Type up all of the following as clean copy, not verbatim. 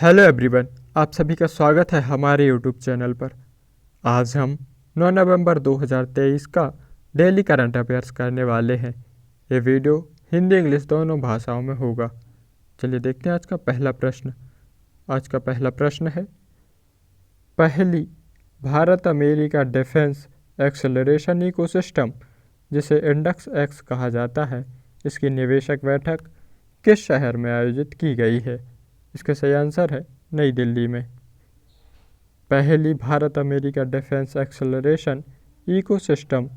Hello everyone, आप सभी का स्वागत है हमारे यूट्यूब चैनल पर। आज हम 9 नवंबर 2023 का डेली करंट अफेयर्स करने वाले हैं। ये वीडियो हिंदी इंग्लिश दोनों भाषाओं में होगा। चलिए देखते हैं आज का पहला प्रश्न। आज का पहला प्रश्न है, पहली Bharat America defence acceleration ecosystem जिसे इंडेक्स एक्स कहा जाता है, इसकी निवेशक बैठक किस शहर में आयोजित की गई है? इसका सही आंसर है नई दिल्ली में। पहली Bharat America defence acceleration ecosystem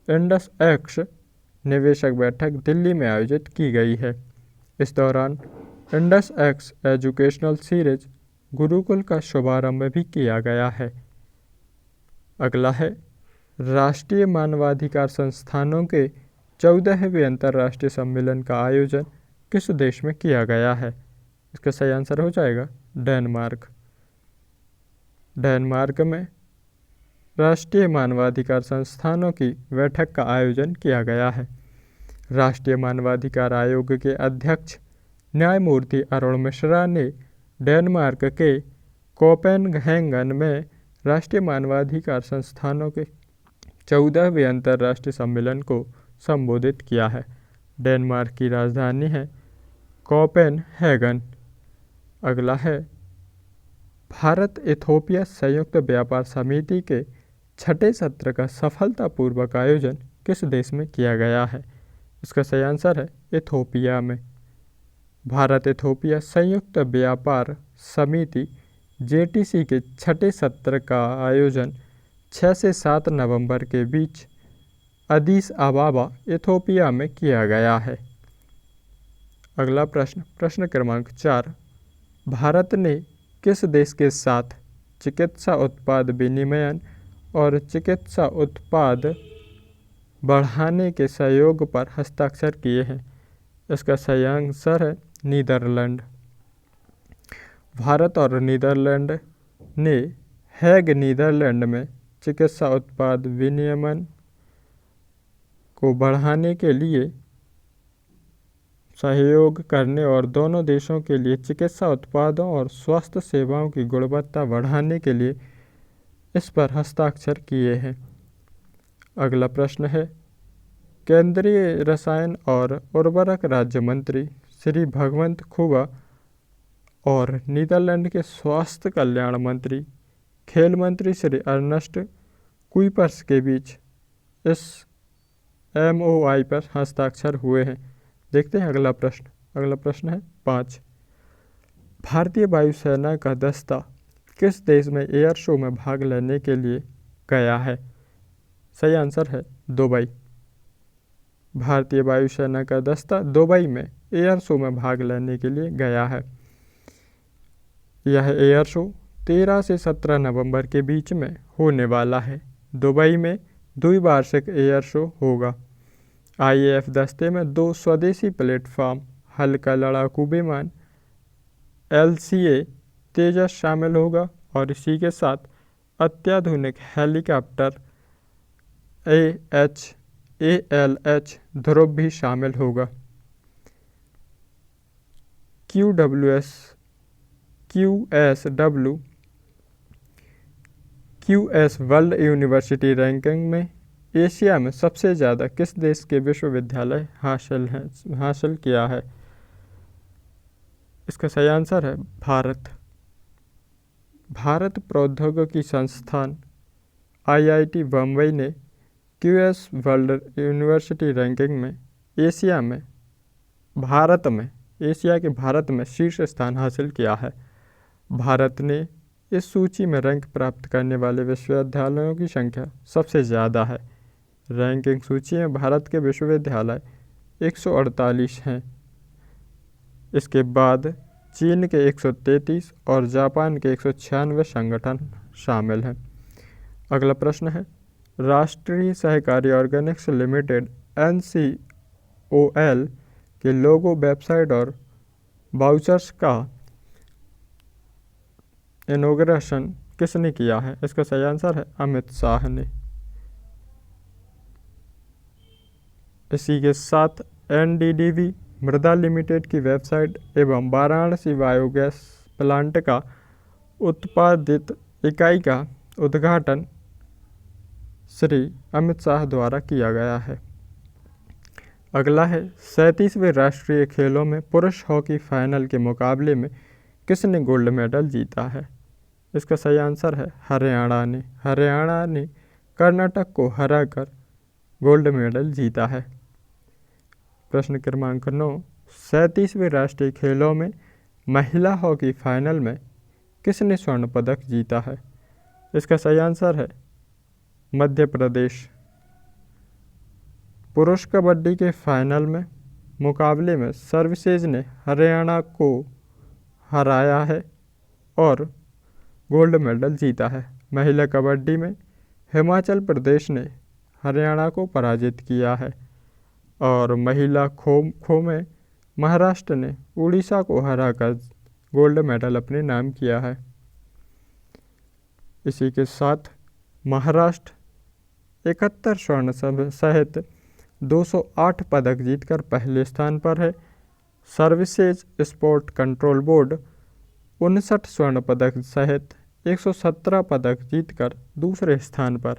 Indus x निवेशक बैठक दिल्ली में आयोजित की गई है। इस दौरान Indus x educational series Gurukul का शुभारंभ भी किया गया है। अगला है, राष्ट्रीय मानवाधिकार संस्थानों के 14वें अंतर्राष्ट्रीय सम्मेलन का आयोजन किस देश में किया गया है? इसका सही आंसर हो जाएगा डेनमार्क। डेनमार्क में राष्ट्रीय मानवाधिकार संस्थानों की बैठक का आयोजन किया गया है। राष्ट्रीय मानवाधिकार आयोग के अध्यक्ष न्यायमूर्ति अरुण मिश्रा ने डेनमार्क के कोपेनहेगन में राष्ट्रीय मानवाधिकार संस्थानों के 14वें अंतर्राष्ट्रीय सम्मेलन को संबोधित किया है। डेनमार्क की राजधानी है कोपेनहेगन। अगला है, भारत इथोपिया संयुक्त व्यापार समिति के 6ठे सत्र का सफलतापूर्वक आयोजन किस देश में किया गया है? इसका सही आंसर है इथोपिया में। भारत इथोपिया संयुक्त व्यापार समिति जेटीसी के 6ठे सत्र का आयोजन 6 से 7 नवंबर के बीच अदीस अबाबा इथोपिया में किया गया है। अगला प्रश्न, प्रश्न क्रमांक 4, भारत ने किस देश के साथ चिकित्सा उत्पाद विनिमयन और चिकित्सा उत्पाद बढ़ाने के सहयोग पर हस्ताक्षर किए हैं? इसका सही आंसर है नीदरलैंड। भारत और नीदरलैंड ने हेग नीदरलैंड में चिकित्सा उत्पाद विनियमन को बढ़ाने के लिए सहयोग करने और दोनों देशों के लिए चिकित्सा उत्पादों और स्वास्थ्य सेवाओं की गुणवत्ता बढ़ाने के लिए इस पर हस्ताक्षर किए हैं। अगला प्रश्न है, केंद्रीय रसायन और उर्वरक राज्य मंत्री श्री भगवंत खुबा और नीदरलैंड के स्वास्थ्य कल्याण मंत्री खेल मंत्री श्री अर्नस्ट कुइपर्स के बीच इस MOI पर हस्ताक्षर हुए हैं। देखते हैं अगला प्रश्न। अगला प्रश्न है 5, भारतीय वायुसेना का दस्ता किस देश में एयर शो में भाग लेने के लिए गया है? सही आंसर है दुबई। भारतीय वायुसेना का दस्ता दुबई में एयर शो में भाग लेने के लिए गया है। यह एयर शो 13 से 17 नवंबर के बीच में होने वाला है। दुबई में द्विवार्षिक एयर शो होगा। IAF दस्ते में 2 स्वदेशी प्लेटफॉर्म हल्का लड़ाकू विमान LCA तेजस शामिल होगा और इसी के साथ अत्याधुनिक हेलीकॉप्टर ALH ध्रुव भी शामिल होगा। QS वर्ल्ड यूनिवर्सिटी रैंकिंग में एशिया में सबसे ज़्यादा किस देश के विश्वविद्यालय हासिल किया है? इसका सही आंसर है भारत। भारत प्रौद्योगिकी संस्थान IIT बम्बई ने QS वर्ल्ड यूनिवर्सिटी रैंकिंग में एशिया के भारत में शीर्ष स्थान हासिल किया है। भारत ने इस सूची में रैंक प्राप्त करने वाले विश्वविद्यालयों की संख्या सबसे ज़्यादा है। रैंकिंग सूची में भारत के विश्वविद्यालय 148 हैं। इसके बाद चीन के 133 और जापान के 196 संगठन शामिल हैं। अगला प्रश्न है, राष्ट्रीय सहकारी ऑर्गेनिक्स लिमिटेड NCOL के लोगो, वेबसाइट और वाउचर्स का इनॉग्रेशन किसने किया है? इसका सही आंसर है अमित शाह ने। इसी के साथ NDDB मृदा लिमिटेड की वेबसाइट एवं वाराणसी बायोगैस प्लांट का उत्पादित इकाई का उद्घाटन श्री अमित शाह द्वारा किया गया है। अगला है 37वें राष्ट्रीय खेलों में पुरुष हॉकी फाइनल के मुकाबले में किसने गोल्ड मेडल जीता है? इसका सही आंसर है हरियाणा ने। हरियाणा ने कर्नाटक को हराकर गोल्ड मेडल जीता है। प्रश्न क्रमांक 9, 37वें राष्ट्रीय खेलों में महिला हॉकी फाइनल में किसने स्वर्ण पदक जीता है? इसका सही आंसर है मध्य प्रदेश। पुरुष कबड्डी के फाइनल में मुकाबले में सर्विसेज ने हरियाणा को हराया है और गोल्ड मेडल जीता है। महिला कबड्डी में हिमाचल प्रदेश ने हरियाणा को पराजित किया है और महिला खो में महाराष्ट्र ने उड़ीसा को हराकर गोल्ड मेडल अपने नाम किया है। इसी के साथ महाराष्ट्र 71 स्वर्ण सहित 208 पदक जीतकर पहले स्थान पर है। सर्विसेज स्पोर्ट कंट्रोल बोर्ड 59 स्वर्ण पदक सहित 117 पदक जीतकर दूसरे स्थान पर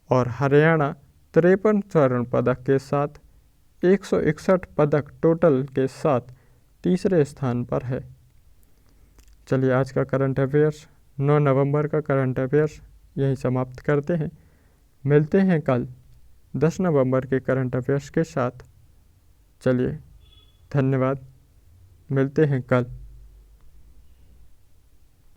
और हरियाणा 53 स्वर्ण पदक के साथ 161 पदक टोटल के साथ तीसरे स्थान पर है। चलिए आज का करंट अफेयर्स 9 नवंबर का करंट अफेयर्स यहीं समाप्त करते हैं। मिलते हैं कल 10 नवंबर के करंट अफेयर्स के साथ। चलिए धन्यवाद, मिलते हैं कल।